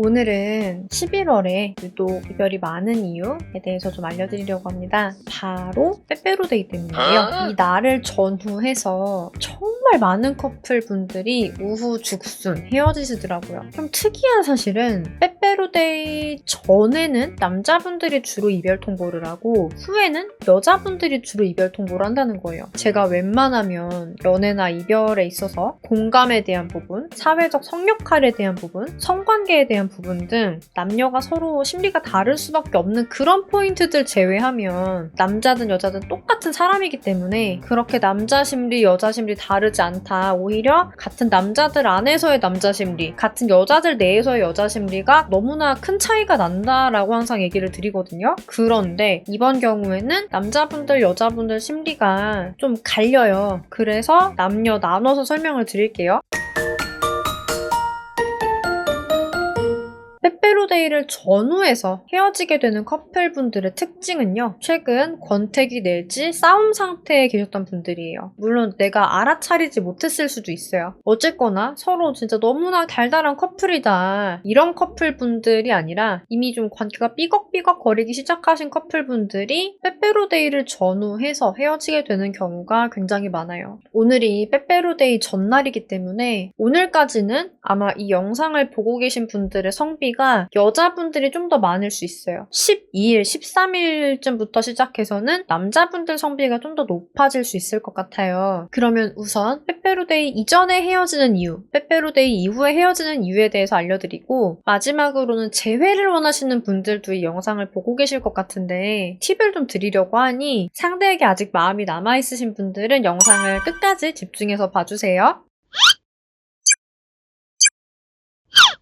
오늘은 11월에 유독 이별이 많은 이유에 대해서 좀 알려드리려고 합니다. 바로 빼빼로데이 때문인데요. 이 날을 전후해서 정말 많은 커플분들이 우후죽순 헤어지시더라고요. 좀 특이한 사실은 빼빼로데이 전에는 남자분들이 주로 이별 통보를 하고 후에는 여자분들이 주로 이별 통보를 한다는 거예요. 제가 웬만하면 연애나 이별에 있어서 공감에 대한 부분, 사회적 성역할에 대한 부분, 성관계에 대한 부분 등 남녀가 서로 심리가 다를 수밖에 없는 그런 포인트들 제외하면 남자든 여자든 똑같은 사람이기 때문에 그렇게 남자 심리, 여자 심리 다르지 않다. 오히려 같은 남자들 안에서의 남자 심리, 같은 여자들 내에서의 여자 심리가 너무나 큰 차이가 난다라고 항상 얘기를 드리거든요. 그런데 이번 경우에는 남자분들, 여자분들 심리가 좀 갈려요. 그래서 남녀 나눠서 설명을 드릴게요. 빼빼로데이를 전후해서 헤어지게 되는 커플분들의 특징은요. 최근 권태기 내지 싸움 상태에 계셨던 분들이에요. 물론 내가 알아차리지 못했을 수도 있어요. 어쨌거나 서로 진짜 너무나 달달한 커플이다. 이런 커플분들이 아니라 이미 좀 관계가 삐걱삐걱 거리기 시작하신 커플분들이 빼빼로데이를 전후해서 헤어지게 되는 경우가 굉장히 많아요. 오늘이 빼빼로데이 전날이기 때문에 오늘까지는 아마 이 영상을 보고 계신 분들의 성비가 여자분들이 좀 더 많을 수 있어요. 12일, 13일쯤부터 시작해서는 남자분들 성비가 좀 더 높아질 수 있을 것 같아요. 그러면 우선 빼빼로데이 이전에 헤어지는 이유, 빼빼로데이 이후에 헤어지는 이유에 대해서 알려드리고 마지막으로는 재회를 원하시는 분들도 이 영상을 보고 계실 것 같은데 팁을 좀 드리려고 하니 상대에게 아직 마음이 남아있으신 분들은 영상을 끝까지 집중해서 봐주세요.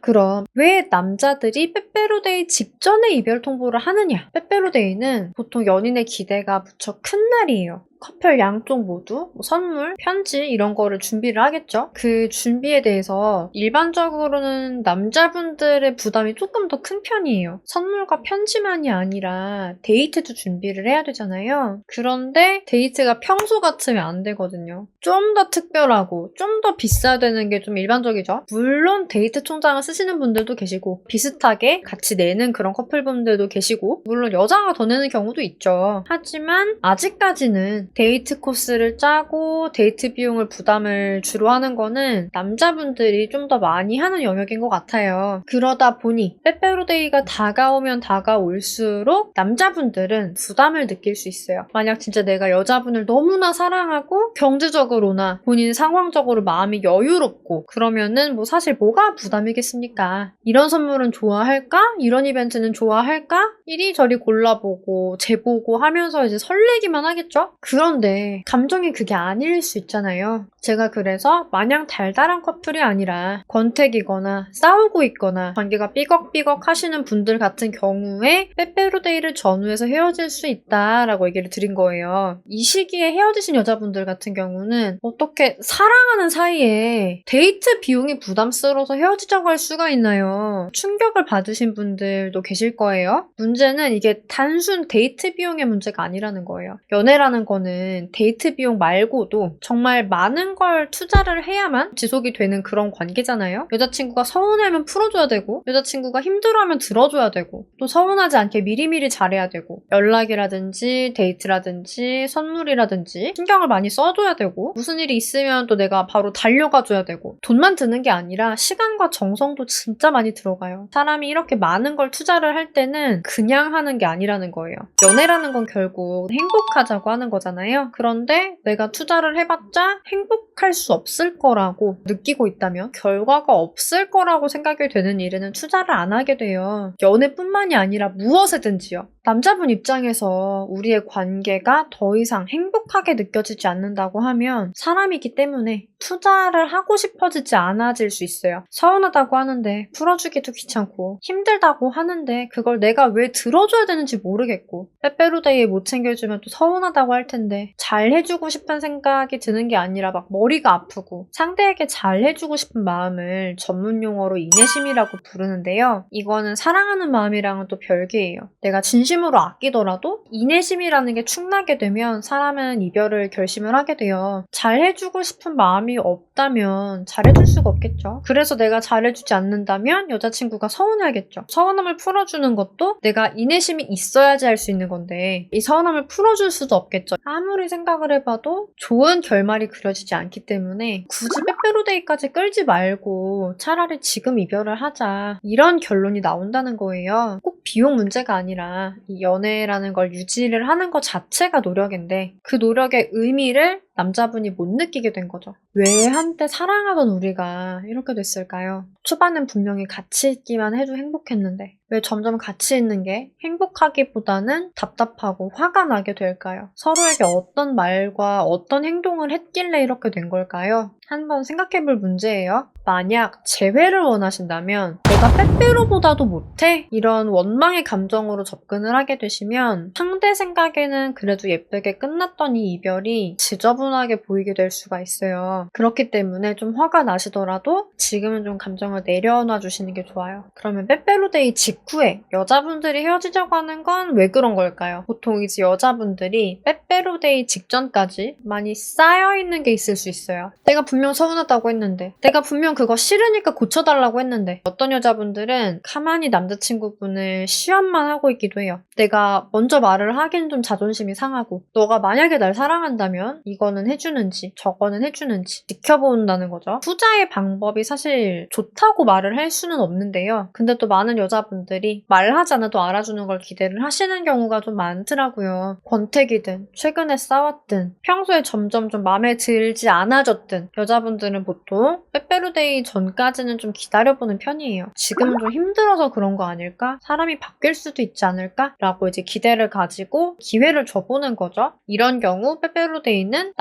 그럼 왜 남자들이 빼빼로데이 직전에 이별 통보를 하느냐? 빼빼로데이는 보통 연인의 기대가 무척 큰 날이에요. 커플 양쪽 모두 선물, 편지 이런 거를 준비를 하겠죠? 그 준비에 대해서 일반적으로는 남자분들의 부담이 조금 더 큰 편이에요. 선물과 편지만이 아니라 데이트도 준비를 해야 되잖아요. 그런데 데이트가 평소 같으면 안 되거든요. 좀 더 특별하고 좀 더 비싸야 되는 게 좀 일반적이죠. 물론 데이트 통장을 쓰시는 분들도 계시고 비슷하게 같이 내는 그런 커플분들도 계시고 물론 여자가 더 내는 경우도 있죠. 하지만 아직까지는 데이트 코스를 짜고 데이트 비용을 부담을 주로 하는 거는 남자분들이 좀 더 많이 하는 영역인 것 같아요. 그러다 보니 빼빼로데이가 다가오면 다가올수록 남자분들은 부담을 느낄 수 있어요. 만약 진짜 내가 여자분을 너무나 사랑하고 경제적으로나 본인 상황적으로 마음이 여유롭고 그러면은 뭐 사실 뭐가 부담이겠습니까? 이런 선물은 좋아할까? 이런 이벤트는 좋아할까? 이리저리 골라보고 재보고 하면서 이제 설레기만 하겠죠? 그런데 감정이 그게 아닐 수 있잖아요. 제가 그래서 마냥 달달한 커플이 아니라 권태기거나 싸우고 있거나 관계가 삐걱삐걱 하시는 분들 같은 경우에 빼빼로데이를 전후해서 헤어질 수 있다라고 얘기를 드린 거예요. 이 시기에 헤어지신 여자분들 같은 경우는 어떻게 사랑하는 사이에 데이트 비용이 부담스러워서 헤어지자고 할 수가 있나요? 충격을 받으신 분들도 계실 거예요. 문제는 이게 단순 데이트 비용의 문제가 아니라는 거예요. 연애라는 거는 데이트 비용 말고도 정말 많은 걸 투자를 해야만 지속이 되는 그런 관계잖아요. 여자친구가 서운하면 풀어줘야 되고 여자친구가 힘들어하면 들어줘야 되고 또 서운하지 않게 미리미리 잘해야 되고 연락이라든지 데이트라든지 선물이라든지 신경을 많이 써줘야 되고 무슨 일이 있으면 또 내가 바로 달려가줘야 되고 돈만 드는 게 아니라 시간과 정성도 진짜 많이 들어가요. 사람이 이렇게 많은 걸 투자를 할 때는 그냥 하는 게 아니라는 거예요. 연애라는 건 결국 행복하자고 하는 거잖아요. 그런데 내가 투자를 해봤자 행복할 수 없을 거라고 느끼고 있다면 결과가 없을 거라고 생각이 되는 일에는 투자를 안 하게 돼요. 연애뿐만이 아니라 무엇에든지요. 남자분 입장에서 우리의 관계가 더 이상 행복하게 느껴지지 않는다고 하면 사람이기 때문에 투자를 하고 싶어지지 않아질 수 있어요. 서운하다고 하는데 풀어주기도 귀찮고 힘들다고 하는데 그걸 내가 왜 들어줘야 되는지 모르겠고 빼빼로데이에 못 챙겨주면 또 서운하다고 할 텐데 했는데 잘 해주고 싶은 생각이 드는 게 아니라 막 머리가 아프고 상대에게 잘 해주고 싶은 마음을 전문 용어로 인내심이라고 부르는데요. 이거는 사랑하는 마음이랑은 또 별개예요. 내가 진심으로 아끼더라도 인내심이라는 게 축나게 되면 사람은 이별을 결심을 하게 돼요. 잘 해주고 싶은 마음이 없다면 잘해줄 수가 없겠죠. 그래서 내가 잘해주지 않는다면 여자친구가 서운해하겠죠. 서운함을 풀어주는 것도 내가 인내심이 있어야지 할 수 있는 건데 이 서운함을 풀어줄 수도 없겠죠. 아무리 생각을 해봐도 좋은 결말이 그려지지 않기 때문에 굳이 빼빼로데이까지 끌지 말고 차라리 지금 이별을 하자 이런 결론이 나온다는 거예요. 꼭 비용 문제가 아니라 이 연애라는 걸 유지를 하는 것 자체가 노력인데 그 노력의 의미를 남자분이 못 느끼게 된 거죠. 왜 한때 사랑하던 우리가 이렇게 됐을까요? 초반엔 분명히 같이 있기만 해도 행복했는데 왜 점점 같이 있는 게 행복하기보다는 답답하고 화가 나게 될까요? 서로에게 어떤 말과 어떤 행동을 했길래 이렇게 된 걸까요? 한번 생각해볼 문제예요. 만약 재회를 원하신다면 내가 빼빼로보다도 못해? 이런 원망의 감정으로 접근을 하게 되시면 상대 생각에는 그래도 예쁘게 끝났던 이 이별이 지저분하게 보이게 될 수가 있어요. 그렇기 때문에 좀 화가 나시더라도 지금은 좀 감정을 내려놔 주시는 게 좋아요. 그러면 빼빼로데이 직후에 여자분들이 헤어지자고 하는 건 왜 그런 걸까요? 보통 이제 여자분들이 빼빼로데이 직전까지 많이 쌓여있는 게 있을 수 있어요. 내가 분명 서운하다고 했는데 내가 분명 그거 싫으니까 고쳐달라고 했는데 어떤 여자분들은 가만히 남자친구분을 시험만 하고 있기도 해요. 내가 먼저 말을 하기는 좀 자존심이 상하고 너가 만약에 날 사랑한다면 이거는 해주는지 저거는 해주는지 지켜본다는 거죠. 후자의 방법이 사실 좋다고 말을 할 수는 없는데요. 근데 또 많은 여자분들이 말하지 않아도 알아주는 걸 기대를 하시는 경우가 좀 많더라고요. 권태기든 최근에 싸웠든 평소에 점점 좀 마음에 들지 않아졌든 여자분들은 보통 빼빼로데이 전까지는 좀 기다려보는 편이에요. 지금은 좀 힘들어서 그런 거 아닐까? 사람이 바뀔 수도 있지 않을까? 라고 이제 기대를 가지고 기회를 줘보는 거죠. 이런 경우 빼빼로데이는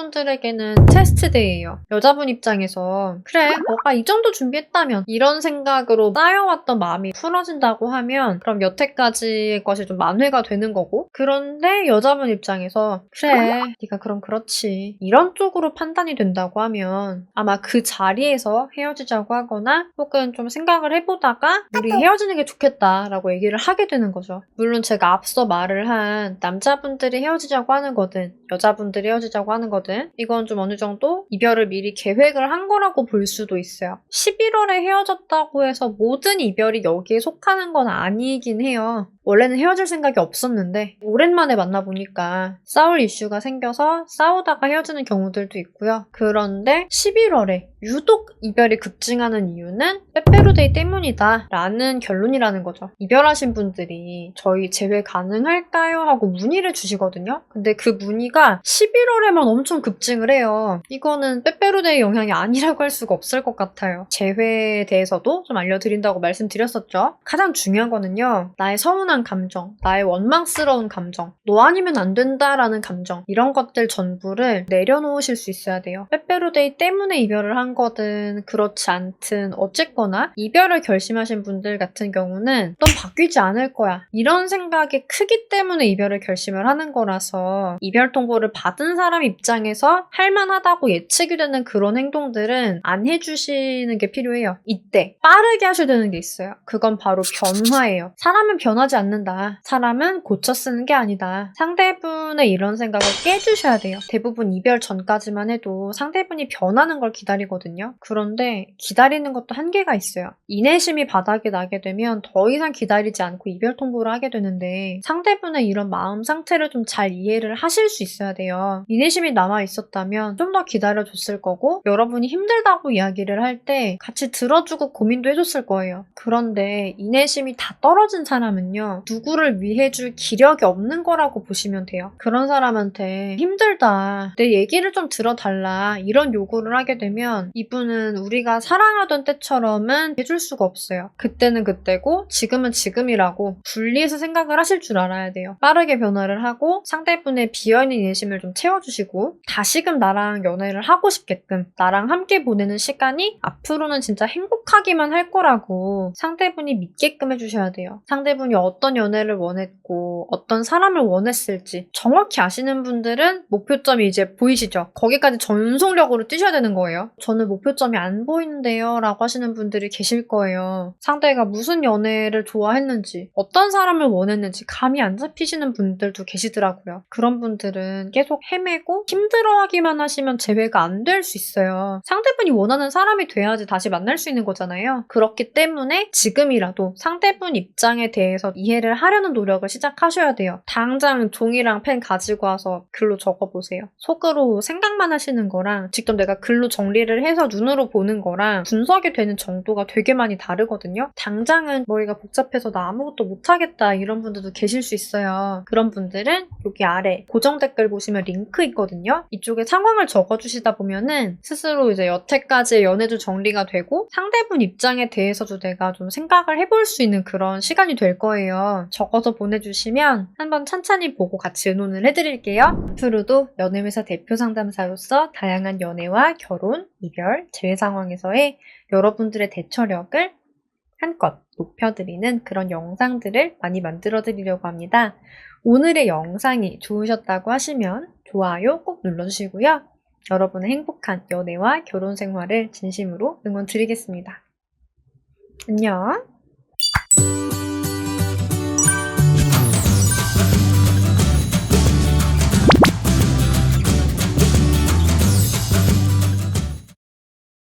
남자분들에게는 테스트데이예요. 여자분 입장에서 그래 너가 이 정도 준비했다면 이런 생각으로 쌓여왔던 마음이 풀어진다고 하면 그럼 여태까지의 것이 좀 만회가 되는 거고 그런데 여자분 입장에서 그래 네가 그럼 그렇지 이런 쪽으로 판단이 된다고 하면 아마 그 자리에서 헤어지자고 하거나 혹은 좀 생각을 해보다가 우리 헤어지는 게 좋겠다라고 얘기를 하게 되는 거죠. 물론 제가 앞서 말을 한 남자분들이 헤어지자고 하는 거든 여자분들이 헤어지자고 하는 거든 이건 좀 어느 정도 이별을 미리 계획을 한 거라고 볼 수도 있어요. 11월에 헤어졌다고 해서 모든 이별이 여기에 속하는 건 아니긴 해요. 원래는 헤어질 생각이 없었는데 오랜만에 만나보니까 싸울 이슈가 생겨서 싸우다가 헤어지는 경우들도 있고요. 그런데 11월에 유독 이별이 급증하는 이유는 빼빼로데이 때문이다 라는 결론이라는 거죠. 이별하신 분들이 저희 재회 가능할까요? 하고 문의를 주시거든요. 근데 그 문의가 11월에만 엄청 급증을 해요. 이거는 빼빼로데이 영향이 아니라고 할 수가 없을 것 같아요. 재회에 대해서도 좀 알려드린다고 말씀드렸었죠. 가장 중요한 거는요. 나의 서운한 감정, 나의 원망스러운 감정, 너 아니면 안 된다라는 감정 이런 것들 전부를 내려놓으실 수 있어야 돼요. 빼빼로데이 때문에 이별을 한 거든 그렇지 않든 어쨌거나 이별을 결심하신 분들 같은 경우는 넌 바뀌지 않을 거야 이런 생각이 크기 때문에 이별을 결심을 하는 거라서 이별 통보를 받은 사람 입장에서 할만하다고 예측이 되는 그런 행동들은 안 해주시는 게 필요해요. 이때 빠르게 하셔야 되는 게 있어요. 그건 바로 변화예요. 사람은 변하지 않는다. 사람은 고쳐 쓰는 게 아니다. 상대분의 이런 생각을 깨주셔야 돼요. 대부분 이별 전까지만 해도 상대분이 변하는 걸 기다리거든요. 그런데 기다리는 것도 한계가 있어요. 인내심이 바닥이 나게 되면 더 이상 기다리지 않고 이별 통보를 하게 되는데 상대분의 이런 마음 상태를 좀 잘 이해를 하실 수 있어야 돼요. 인내심이 남아 있었다면 좀 더 기다려줬을 거고 여러분이 힘들다고 이야기를 할 때 같이 들어주고 고민도 해줬을 거예요. 그런데 인내심이 다 떨어진 사람은요. 누구를 위해줄 기력이 없는 거라고 보시면 돼요. 그런 사람한테 힘들다. 내 얘기를 좀 들어달라. 이런 요구를 하게 되면 이분은 우리가 사랑하던 때처럼은 해줄 수가 없어요. 그때는 그때고 지금은 지금이라고 분리해서 생각을 하실 줄 알아야 돼요. 빠르게 변화를 하고 상대분의 비어있는 인내심을 좀 채워주시고 다시금 나랑 연애를 하고 싶게끔 나랑 함께 보내는 시간이 앞으로는 진짜 행복하기만 할 거라고 상대분이 믿게끔 해주셔야 돼요. 상대분이 어떤 연애를 원했고 어떤 사람을 원했을지 정확히 아시는 분들은 목표점이 이제 보이시죠? 거기까지 전속력으로 뛰셔야 되는 거예요. 저는 목표점이 안 보이는데요 라고 하시는 분들이 계실 거예요. 상대가 무슨 연애를 좋아했는지 어떤 사람을 원했는지 감이 안 잡히시는 분들도 계시더라고요. 그런 분들은 계속 헤매고 힘들어하기만 하시면 재회가 안 될 수 있어요. 상대분이 원하는 사람이 돼야지 다시 만날 수 있는 거잖아요. 그렇기 때문에 지금이라도 상대분 입장에 대해서 이해를 하려는 노력을 시작하셔야 돼요. 당장 종이랑 펜 가지고 와서 글로 적어보세요. 속으로 생각만 하시는 거랑 직접 내가 글로 정리를 해서 눈으로 보는 거랑 분석이 되는 정도가 되게 많이 다르거든요. 당장은 머리가 복잡해서 나 아무것도 못하겠다 이런 분들도 계실 수 있어요. 그런 분들은 여기 아래 고정 댓글 보시면 링크 있거든요. 이쪽에 상황을 적어주시다 보면은 스스로 이제 여태까지의 연애도 정리가 되고 상대분 입장에 대해서도 내가 좀 생각을 해볼 수 있는 그런 시간이 될 거예요. 적어서 보내주시면 한번 찬찬히 보고 같이 의논을 해드릴게요. 앞으로도 연애회사 대표 상담사로서 다양한 연애와 결혼, 이별, 재회 상황에서의 여러분들의 대처력을 한껏 높여드리는 그런 영상들을 많이 만들어 드리려고 합니다. 오늘의 영상이 좋으셨다고 하시면 좋아요 꼭 눌러주시고요. 여러분의 행복한 연애와 결혼 생활을 진심으로 응원 드리겠습니다. 안녕!